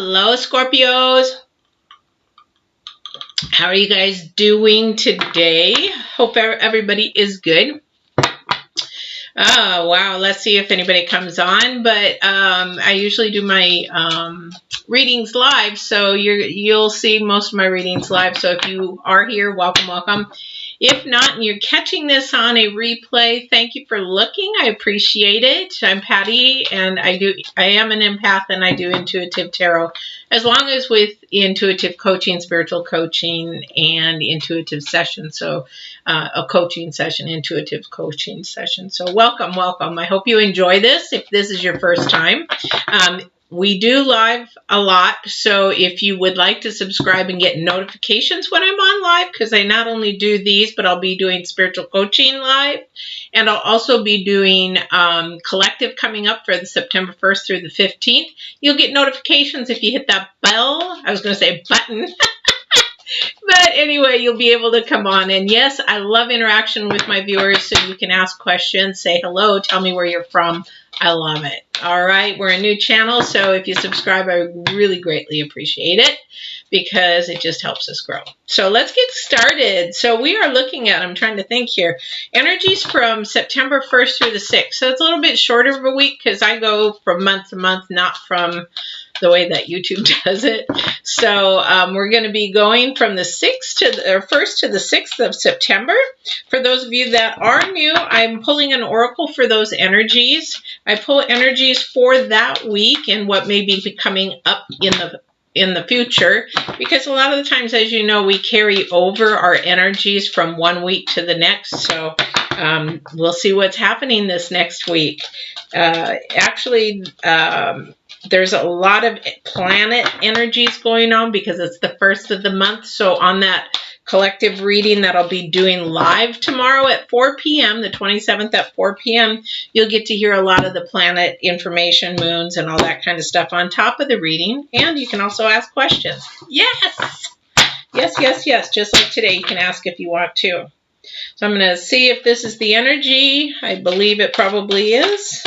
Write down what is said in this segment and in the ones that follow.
Hello, Scorpios. How are you guys doing today? Hope everybody is good. Oh, wow. Let's see if anybody comes on. But I usually do my readings live, so you'll see most of my readings live. So if you are here, welcome, welcome. If not, and you're catching this on a replay, thank you for looking. I appreciate it. I'm Patty, and I am an empath, and I do intuitive tarot, as long as with intuitive coaching, spiritual coaching, and intuitive sessions. So a coaching session, intuitive coaching session. So welcome, welcome. I hope you enjoy this. If this is your first time, we do live a lot, so if you would like to subscribe and get notifications when I'm on live, because I not only do these, but I'll be doing spiritual coaching live, and I'll also be doing collective coming up for the September 1st through the 15th. You'll get notifications if you hit that bell. I was going to say button. But anyway, you'll be able to come on. And yes, I love interaction with my viewers, so you can ask questions, say hello, tell me where you're from. I love it. All right, we're a new channel, so if you subscribe, I really greatly appreciate it, because it just helps us grow. So let's get started. So we are looking at, I'm trying to think here, energies from September 1st through the 6th. So it's a little bit shorter of a week, because I go from month to month, not from the way that YouTube does it. So we're going to be going from the 1st to the 6th of September. For those of you that are new, I'm pulling an oracle for those energies. I pull energies for that week and what may be coming up in the future, because a lot of the times, as you know, we carry over our energies from one week to the next. So we'll see what's happening this next week. There's a lot of planet energies going on because it's the first of the month. So on that collective reading that I'll be doing live tomorrow at 4 p.m., the 27th at 4 p.m., you'll get to hear a lot of the planet information, moons, and all that kind of stuff on top of the reading. And you can also ask questions. Yes! Yes, yes, yes. Just like today, you can ask if you want to. So I'm going to see if this is the energy. I believe it probably is.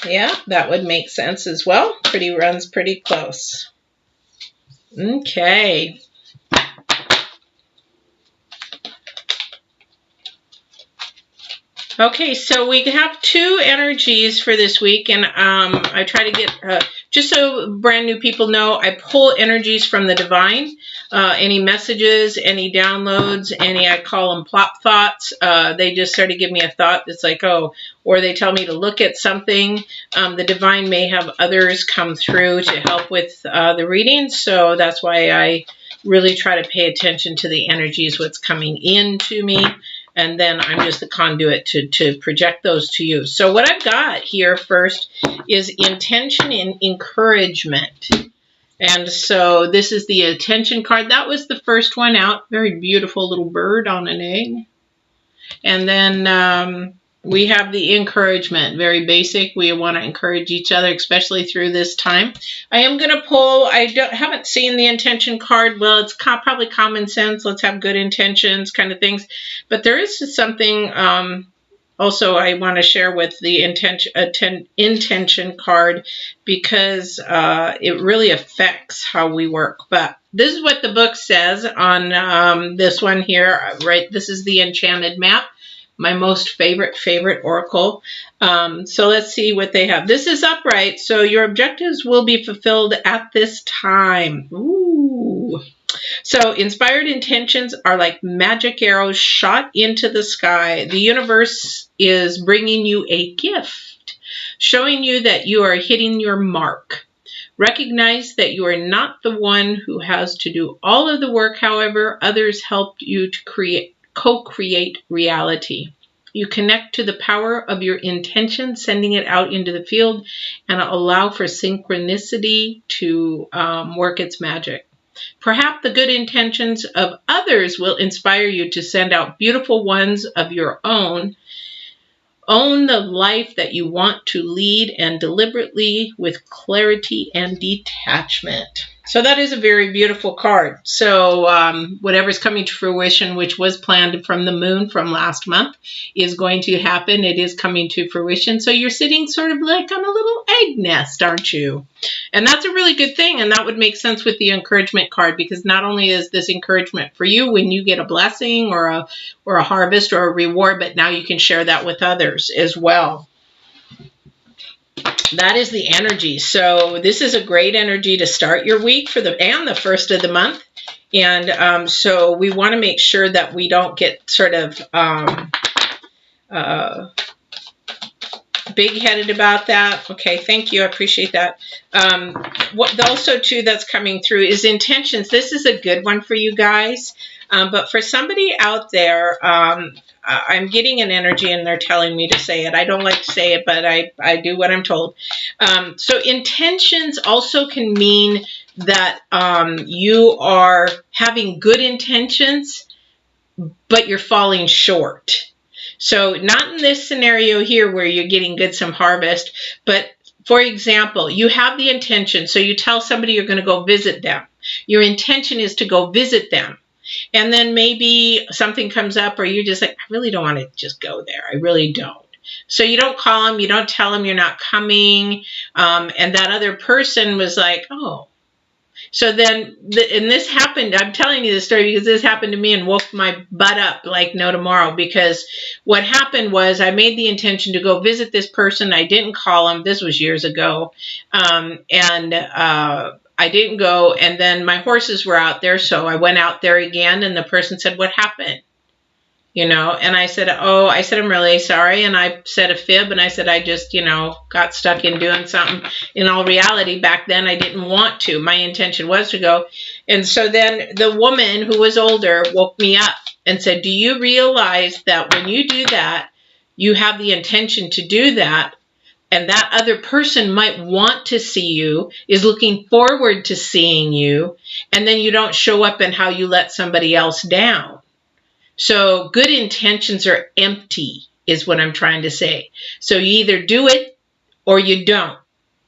Yeah, that would make sense as well. Runs pretty close. Okay. Okay, so we have two energies for this week, and I try to get, just so brand new people know, I pull energies from the divine, any messages, any downloads, I call them plop thoughts. They just sort of give me a thought that's like, oh, or they tell me to look at something. The divine may have others come through to help with the reading, so that's why I really try to pay attention to the energies, what's coming into me. And then I'm just the conduit to project those to you. So what I've got here first is intention and encouragement. And so this is the attention card. That was the first one out. Very beautiful little bird on an egg. And then we have the encouragement. Very basic. We want to encourage each other, especially through this time. I am going to pull, haven't seen the intention card. Well, it's probably common sense. Let's have good intentions kind of things. But there is just something also I want to share with the intention card, because it really affects how we work. But this is what the book says on this one here, right? This is the Enchanted Map. My most favorite oracle. So let's see what they have. This is upright, so your objectives will be fulfilled at this time. Ooh. So inspired intentions are like magic arrows shot into the sky. The universe is bringing you a gift, showing you that you are hitting your mark. Recognize that you are not the one who has to do all of the work. However, others helped you to co-create reality. You connect to the power of your intention, sending it out into the field, and allow for synchronicity to work its magic. Perhaps the good intentions of others will inspire you to send out beautiful ones of your own. Own the life that you want to lead, and deliberately with clarity and detachment. So that is a very beautiful card. So whatever's coming to fruition, which was planned from the moon from last month, is going to happen. It is coming to fruition. So you're sitting sort of like on a little egg nest, aren't you? And that's a really good thing. And that would make sense with the encouragement card, because not only is this encouragement for you when you get a blessing or a harvest or a reward, but now you can share that with others as well. That is the energy. So this is a great energy to start your week and the first of the month. And so we want to make sure that we don't get sort of big-headed about that. Okay, thank you. I appreciate that. What also, too, that's coming through is intentions. This is a good one for you guys. But for somebody out there, I'm getting an energy and they're telling me to say it. I don't like to say it, but I do what I'm told. So intentions also can mean that you are having good intentions, but you're falling short. So not in this scenario here where you're getting some harvest, but for example, you have the intention. So you tell somebody you're going to go visit them. Your intention is to go visit them. And then maybe something comes up or you're just like, I really don't want to just go there. I really don't. So you don't call them. You don't tell them you're not coming. And that other person was like, oh. So then, and this happened, I'm telling you this story because this happened to me and woke my butt up like no tomorrow. Because what happened was I made the intention to go visit this person. I didn't call him. This was years ago. I didn't go, and then my horses were out there, so I went out there again, and the person said, what happened? You know, and I said, oh, I'm really sorry, and I said a fib, and I said, I just, got stuck in doing something. In all reality, back then, I didn't want to. My intention was to go, and so then the woman who was older woke me up and said, do you realize that when you do that, you have the intention to do that, and that other person might want to see you, is looking forward to seeing you, and then you don't show up and how you let somebody else down. So good intentions are empty, is what I'm trying to say. So you either do it or you don't.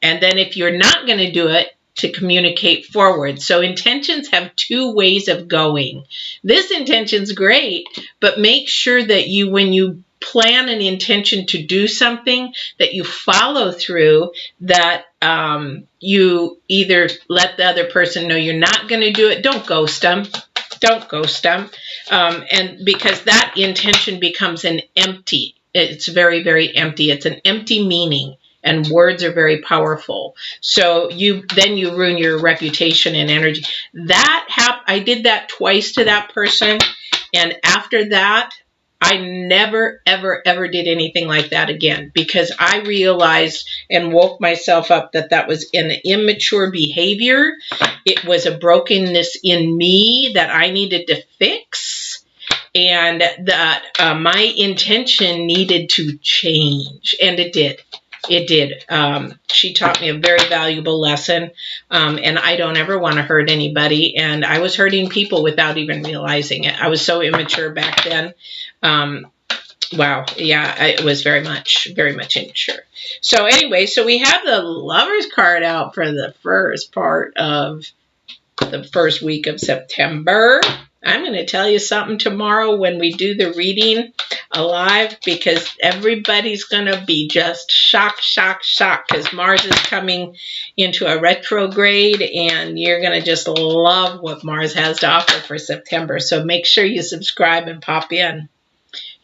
And then if you're not going to do it, to communicate forward. So intentions have two ways of going. This intention's great, but make sure that you, when you plan an intention to do something, that you follow through, that you either let the other person know you're not going to do it. Don't ghost them. Don't ghost them. And because that intention becomes an empty. It's very, very empty. It's an empty meaning. And words are very powerful. So then you ruin your reputation and energy. I did that twice to that person. And after that, I never, ever, ever did anything like that again, because I realized and woke myself up that was an immature behavior. It was a brokenness in me that I needed to fix, and that my intention needed to change, and it did. It did. She taught me a very valuable lesson, and I don't ever want to hurt anybody, and I was hurting people without even realizing it. I was so immature back then. Wow. Yeah, it was very much immature. So anyway, so we have the Lovers card out for the first part of the first week of September. I'm going to tell you something tomorrow when we do the reading live, because everybody's going to be just shocked, because Mars is coming into a retrograde, and you're going to just love what Mars has to offer for September. So make sure you subscribe and pop in.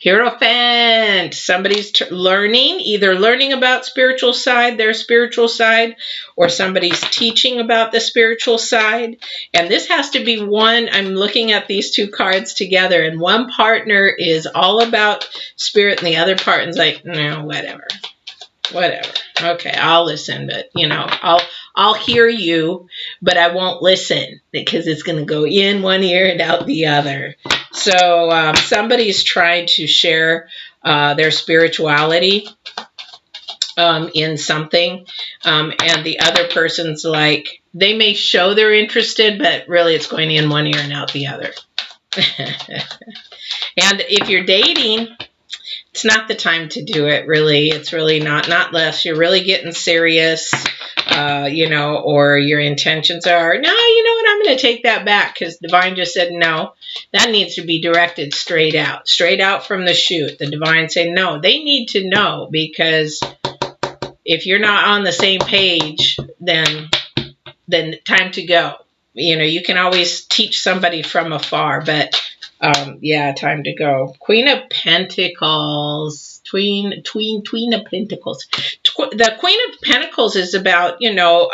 Hierophant, somebody's either learning about their spiritual side, or somebody's teaching about the spiritual side. And this has to be one, I'm looking at these two cards together, and one partner is all about spirit, and the other partner's like, no, whatever. Okay, I'll listen, but I'll hear you, but I won't listen, because it's going to go in one ear and out the other. So somebody's trying to share their spirituality in something, and the other person's like, they may show they're interested, but really it's going in one ear and out the other. And if you're dating, it's not the time to do it, really. It's really not unless you're really getting serious. you know, or your intentions are, no, you know what, I'm going to take that back because divine just said no. That needs to be directed straight out from the chute. The divine say no. They need to know, because if you're not on the same page, then time to go. You know, you can always teach somebody from afar, but yeah, time to go. Queen of Pentacles. Queen of Pentacles. The Queen of Pentacles is about, you know,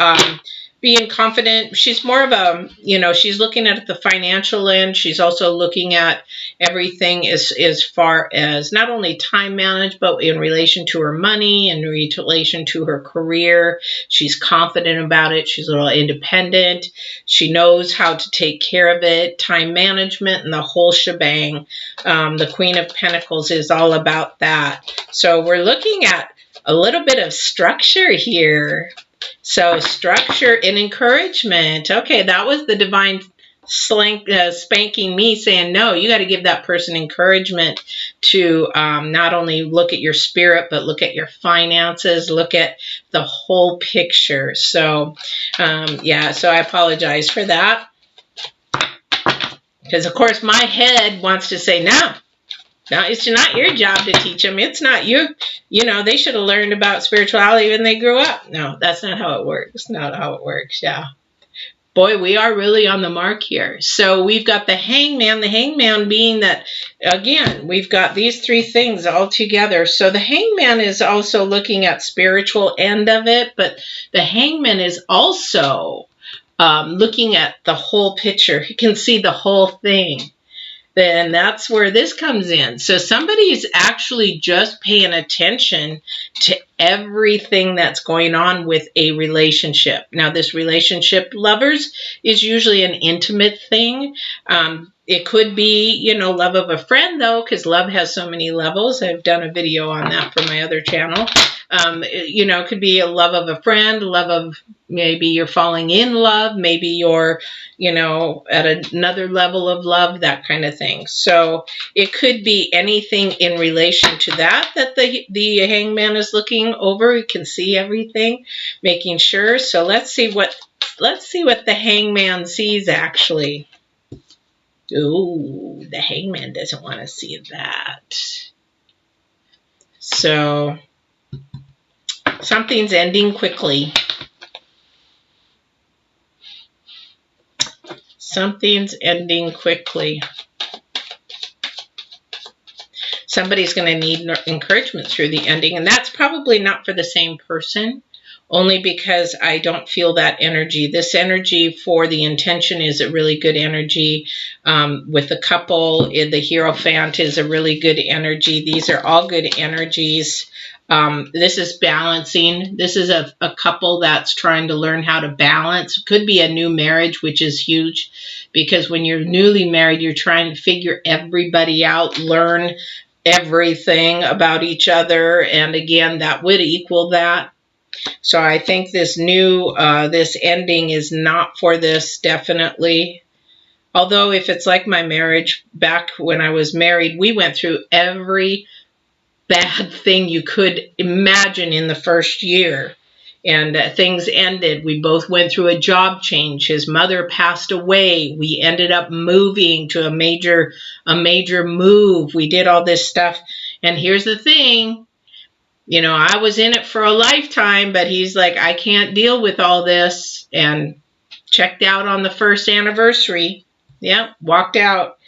being confident. She's more of a, you know, she's looking at the financial end. She's also looking at everything as far as not only time managed, but in relation to her money, in relation to her career. She's confident about it. She's a little independent. She knows how to take care of it, time management, and the whole shebang. The Queen of Pentacles is all about that. So we're looking at a little bit of structure here. So structure and encouragement. Okay, that was the divine spanking me, saying, no, you got to give that person encouragement to not only look at your spirit, but look at your finances, look at the whole picture. So, yeah, so I apologize for that. Because, of course, my head wants to say, no, it's not your job to teach them. It's not you. You know, they should have learned about spirituality when they grew up. No, that's not how it works. Not how it works, yeah. Boy, we are really on the mark here. So we've got the hangman being that, again, we've got these three things all together. So the hangman is also looking at spiritual end of it, but the hangman is also looking at the whole picture. He can see the whole thing. Then that's where this comes in. So somebody's actually just paying attention to everything that's going on with a relationship. Now, this relationship, lovers, is usually an intimate thing. It could be, you know, love of a friend, though, because love has so many levels. I've done a video on that for my other channel. You know, it could be a love of a friend, love of maybe you're falling in love, maybe you're, you know, at another level of love, that kind of thing. So it could be anything in relation to that the hangman is looking over. You can see everything, making sure. So let's see what the hangman sees actually. Ooh, the hangman doesn't want to see that. So something's ending quickly. Something's ending quickly. Somebody's going to need encouragement through the ending, and that's probably not for the same person, only because I don't feel that energy. This energy for the intention is a really good energy. With the couple, the Hierophant is a really good energy. These are all good energies. This is balancing. This is a couple that's trying to learn how to balance. Could be a new marriage, which is huge, because when you're newly married, you're trying to figure everybody out, learn everything about each other. And again, that would equal that. So I think this new, this ending is not for this, definitely. Although if it's like my marriage, back when I was married, we went through every bad thing you could imagine in the first year. And things ended. We both went through a job change. His mother passed away. We ended up moving to a major move. We did all this stuff. And here's the thing. You know, I was in it for a lifetime, but he's like, I can't deal with all this, and checked out on the first anniversary. Yeah, walked out.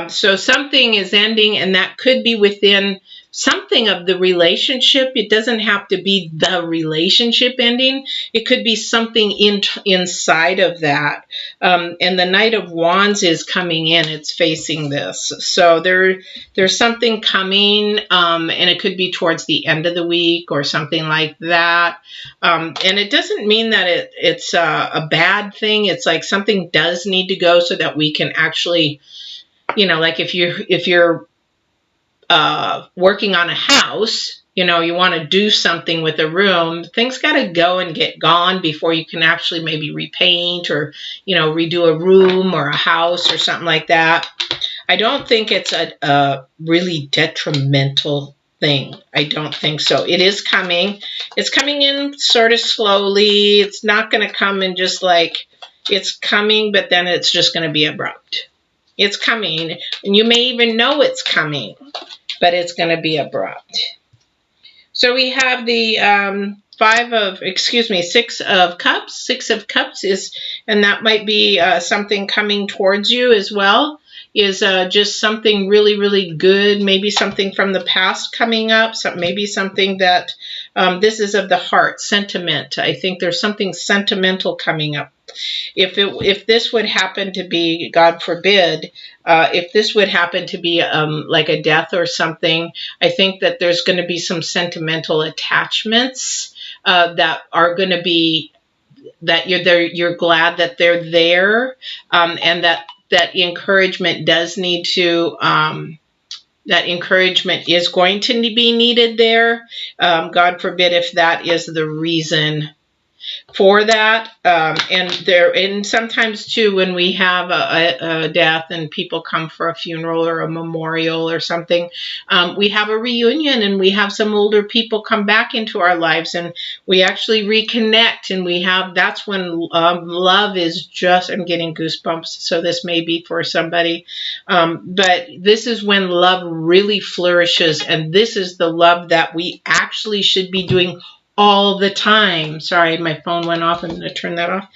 So something is ending, and that could be within something of the relationship. It doesn't have to be the relationship ending. It could be something inside of that. And the Knight of Wands is coming in. It's facing this. So there's something coming, and it could be towards the end of the week or something like that. And it doesn't mean that it's a bad thing. It's like something does need to go so that we can actually, you know, like if you're working on a house, you know, you want to do something with a room, things got to go and get gone before you can actually maybe repaint or, you know, redo a room or a house or something like that. I don't think it's a really detrimental thing. I don't think so. It is coming. It's coming in sort of slowly. It's not going to come in just like it's coming, but then it's just going to be abrupt. It's coming, and you may even know it's coming, but it's going to be abrupt. So we have the Six of Cups. Six of Cups is, and that might be something coming towards you as well, is just something really, really good. Maybe something from the past coming up. Maybe something that, this is of the heart, sentiment. I think there's something sentimental coming up. If this would happen to be, God forbid, if this would happen to be like a death or something, I think that there's going to be some sentimental attachments that are going to be, that you're glad that they're there, and that encouragement does need to, that encouragement is going to be needed there. God forbid if that is the reason for that. And sometimes too, when we have a death and people come for a funeral or a memorial or something, we have a reunion and we have some older people come back into our lives and we actually reconnect, and that's when love is just, I'm getting goosebumps, so this may be for somebody, but this is when love really flourishes, and this is the love that we actually should be doing all the time. Sorry, my phone went off. I'm going to turn that off.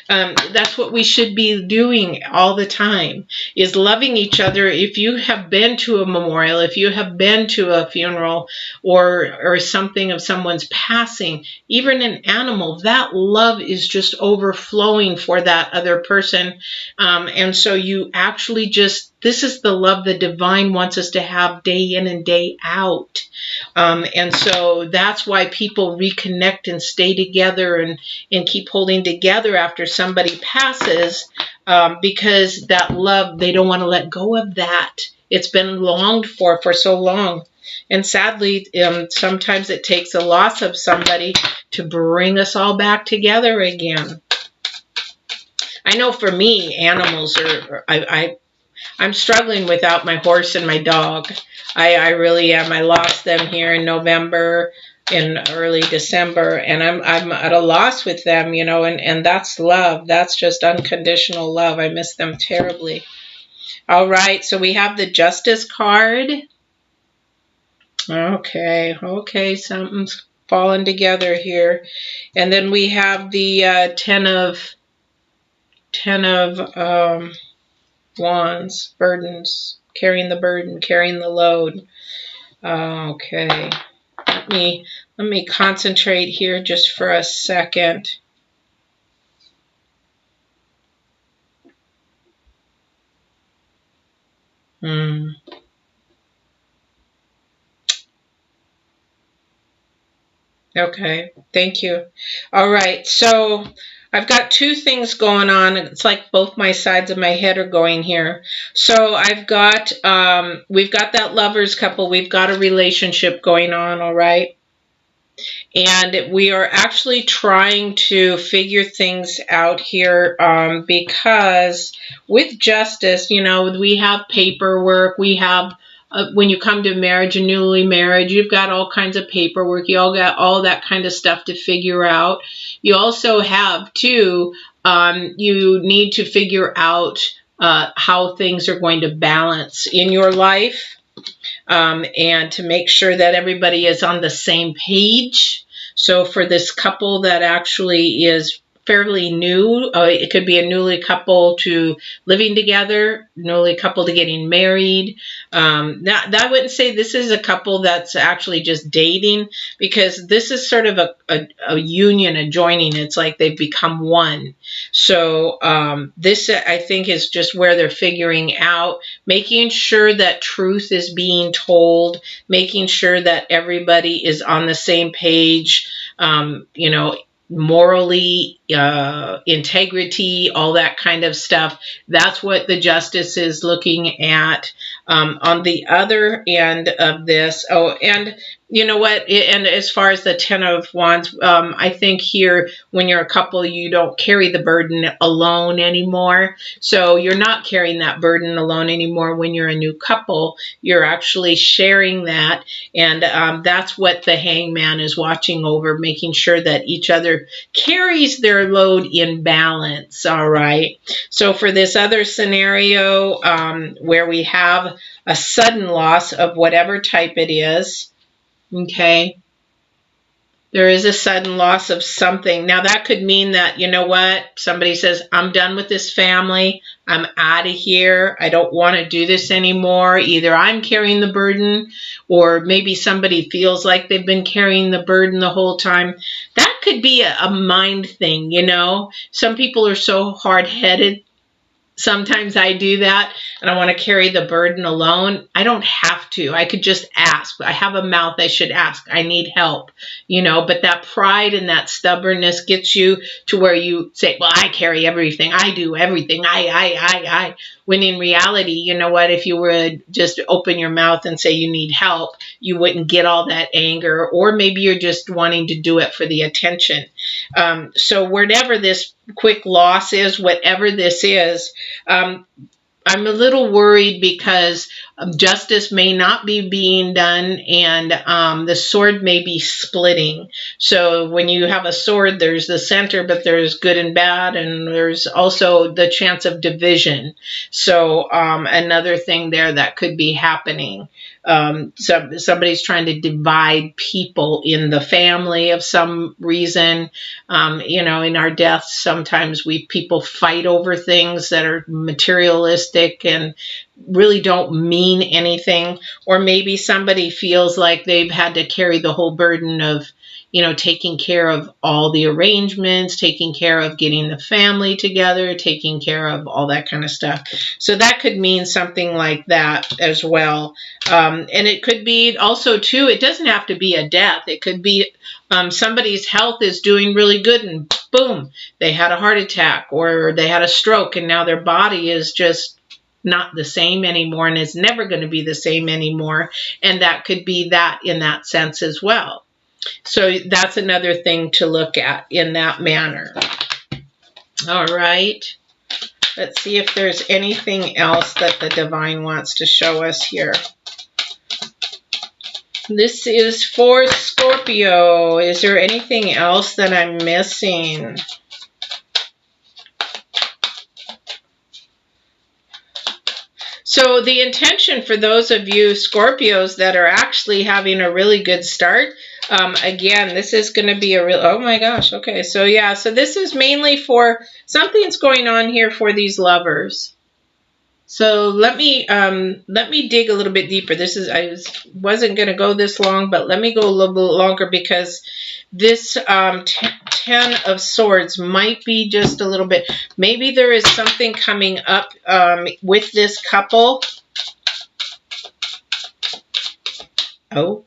That's what we should be doing all the time, is loving each other. If you have been to a memorial, if you have been to a funeral or something of someone's passing, even an animal, that love is just overflowing for that other person. And so you actually this is the love the divine wants us to have day in and day out. And so that's why people reconnect and stay together and keep holding together after somebody passes, because that love, they don't want to let go of that. It's been longed for so long. And sadly, sometimes it takes a loss of somebody to bring us all back together again. I know for me, animals are, I'm struggling without my horse and my dog. I really am. I lost them here in November, in early December, and I'm at a loss with them, you know, and that's love. That's just unconditional love. I miss them terribly. All right, so we have the Justice card. Okay, something's falling together here. And then we have the Ten of Wands, burdens, carrying the burden, carrying the load. Okay, let me concentrate here just for a second. Okay, thank you. All right, so I've got two things going on. It's like both my sides of my head are going here. So I've got, we've got that lovers couple. We've got a relationship going on, all right? And we are actually trying to figure things out here, because with justice, you know, we have paperwork, we have, when you come to marriage and newly married, you've got all kinds of paperwork. You all got all that kind of stuff to figure out. You also have, too, you need to figure out how things are going to balance in your life, and to make sure that everybody is on the same page. So for this couple that actually is fairly new, it could be a newly couple to living together, newly couple to getting married. I wouldn't say this is a couple that's actually just dating, because this is sort of a union, a joining. It's like they've become one. So this, I think, is just where they're figuring out, making sure that truth is being told, making sure that everybody is on the same page, you know, morally, integrity, all that kind of stuff. That's what the Justice is looking at. On the other end of this, and you know what, and as far as the Ten of Wands, I think here when you're a couple, you don't carry the burden alone anymore. So you're not carrying that burden alone anymore. When you're a new couple, you're actually sharing that, and that's what the Hangman is watching over, making sure that each other carries their load in balance. All right. So for this other scenario, where we have a sudden loss of whatever type it is, okay, there is a sudden loss of something. Now that could mean that, you know what, somebody says, I'm done with this family. I'm out of here. I don't want to do this anymore. Either I'm carrying the burden, or maybe somebody feels like they've been carrying the burden the whole time. That could be a mind thing, you know. Some people are so hard-headed. Sometimes I do that, and I want to carry the burden alone. I don't have to. I could just ask. I have a mouth. I should ask. I need help, you know. But that pride and that stubbornness gets you to where you say, well, I carry everything. I do everything. I. When in reality, you know what? If you were just open your mouth and say you need help, you wouldn't get all that anger. Or maybe you're just wanting to do it for the attention. So whatever this quick loss is, whatever this is, I'm a little worried because justice may not be being done, and the sword may be splitting. So when you have a sword, there's the center, but there's good and bad, and there's also the chance of division. So another thing there that could be happening. Somebody's trying to divide people in the family of some reason. You know, in our deaths, sometimes people fight over things that are materialistic and really don't mean anything. Or maybe somebody feels like they've had to carry the whole burden of, you know, taking care of all the arrangements, taking care of getting the family together, taking care of all that kind of stuff. So that could mean something like that as well. And it could be also, too, it doesn't have to be a death. It could be somebody's health is doing really good, and boom, they had a heart attack, or they had a stroke, and now their body is just not the same anymore, and is never going to be the same anymore. And that could be that in that sense as well. So that's another thing to look at in that manner. All right. Let's see if there's anything else that the divine wants to show us here. This is for Scorpio. Is there anything else that I'm missing? So the intention for those of you Scorpios that are actually having a really good start, again, this is going to be a real, oh my gosh, okay. So yeah, so this is mainly for, something's going on here for these lovers. So let me dig a little bit deeper. I wasn't going to go this long, but let me go a little bit longer, because this 10 of Swords might be just a little bit, maybe there is something coming up with this couple. Oh.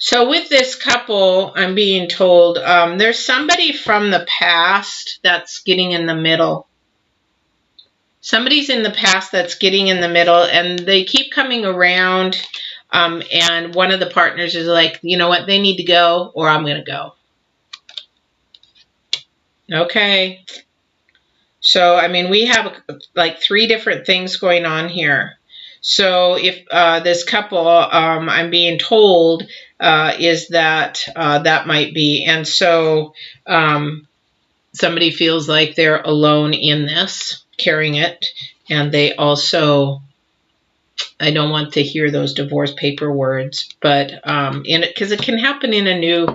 So with this couple, I'm being told there's somebody from the past that's getting in the middle. Somebody's in the past that's getting in the middle, and they keep coming around, and one of the partners is like, you know what, they need to go, or I'm going to go. Okay. So, I mean, we have like 3 different things going on here. So if this couple, I'm being told, is that that might be. And so somebody feels like they're alone in this, carrying it. And they also, I don't want to hear those divorce paper words, but because it can happen in a new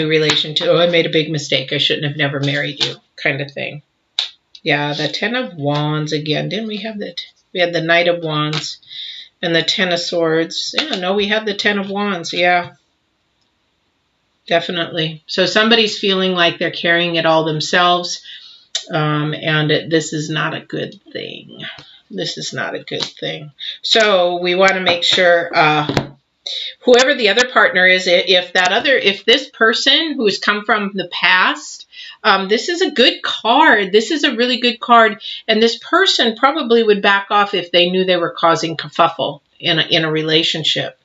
relationship. Oh, I made a big mistake. I shouldn't have never married you, kind of thing. Yeah, the 10 of Wands again. Didn't we have that? We had the Knight of Wands and the 10 of Swords. Yeah, no, we have the 10 of Wands. Yeah, definitely. So somebody's feeling like they're carrying it all themselves, and this is not a good thing. This is not a good thing. So we want to make sure whoever the other partner is, if this person who's come from the past This is a good card. This is a really good card. And this person probably would back off if they knew they were causing kerfuffle in a relationship.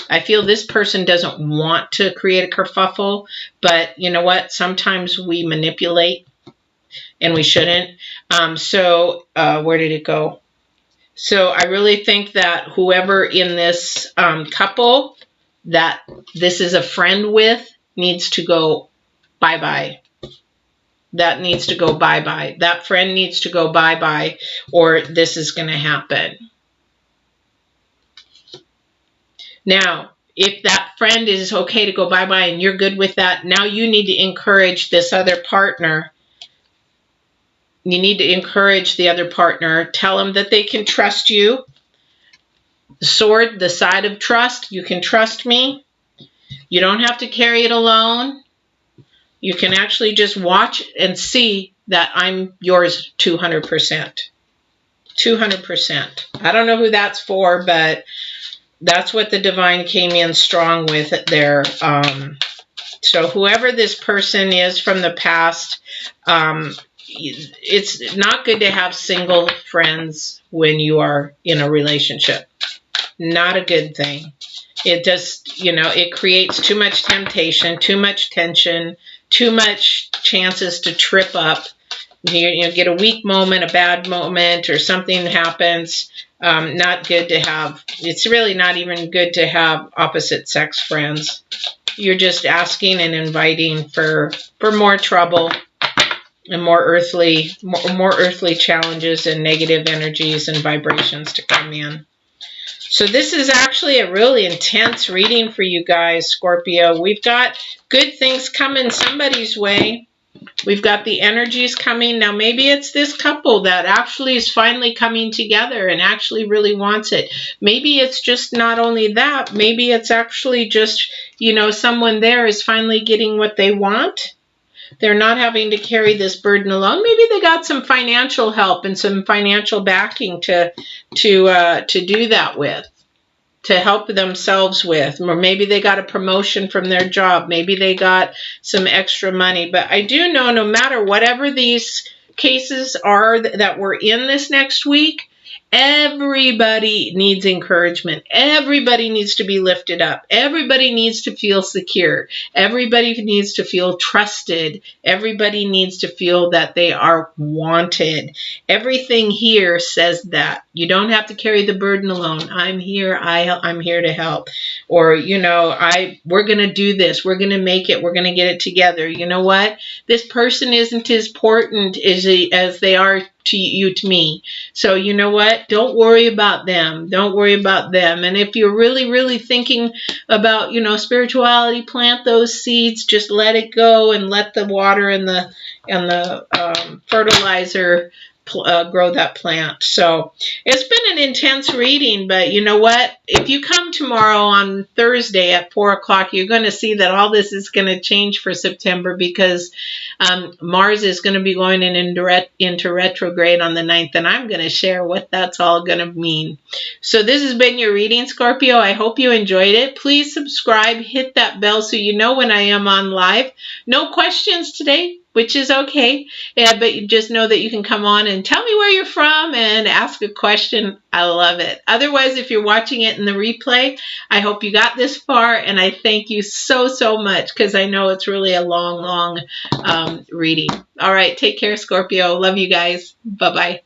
I feel this person doesn't want to create a kerfuffle, but you know what? Sometimes we manipulate and we shouldn't. Where did it go? So I really think that whoever in this couple that this is a friend with needs to go bye-bye. That needs to go bye-bye. That friend needs to go bye-bye, or this is going to happen. Now, if that friend is okay to go bye-bye and you're good with that, now you need to encourage this other partner. You need to encourage the other partner. Tell them that they can trust you. The sword, the side of trust. You can trust me. You don't have to carry it alone. You can actually just watch and see that I'm yours 200%. 200%. I don't know who that's for, but that's what the divine came in strong with there. So whoever this person is from the past, it's not good to have single friends when you are in a relationship. Not a good thing. It just, it creates too much temptation, too much tension, too much chances to trip up. You get a weak moment, a bad moment, or something happens. Not good to have. It's really not even good to have opposite sex friends. You're just asking and inviting for more trouble and more earthly challenges and negative energies and vibrations to come in. So this is actually a really intense reading for you guys, Scorpio. We've got good things coming somebody's way. We've got the energies coming. Now, maybe it's this couple that actually is finally coming together and actually really wants it. Maybe it's just not only that. Maybe it's actually just, someone there is finally getting what they want. They're not having to carry this burden alone. Maybe they got some financial help and some financial backing to do that with, to help themselves with. Or maybe they got a promotion from their job. Maybe they got some extra money. But I do know no matter whatever these cases are that we're in this next week, everybody needs encouragement. Everybody needs to be lifted up. Everybody needs to feel secure. Everybody needs to feel trusted. Everybody needs to feel that they are wanted. Everything here says that. You don't have to carry the burden alone. I'm here. I'm here to help. Or, we're going to do this. We're going to make it. We're going to get it together. You know what? This person isn't as important as they are to you, to me. So you know what? Don't worry about them. Don't worry about them. And if you're really, really thinking about, spirituality, plant those seeds. Just let it go and let the water and the fertilizer grow that plant. So it's been an intense reading, but you know what? If you come tomorrow on Thursday at 4 o'clock, you're going to see that all this is going to change for September because Mars is going to be going into retrograde on the 9th, and I'm going to share what that's all going to mean. So this has been your reading, Scorpio. I hope you enjoyed it. Please subscribe, hit that bell so you know when I am on live. No questions today, which is okay. Yeah, but you just know that you can come on and tell me where you're from and ask a question. I love it. Otherwise, if you're watching it in the replay, I hope you got this far, and I thank you so, so much because I know it's really a long, long reading. All right, take care, Scorpio. Love you guys. Bye-bye.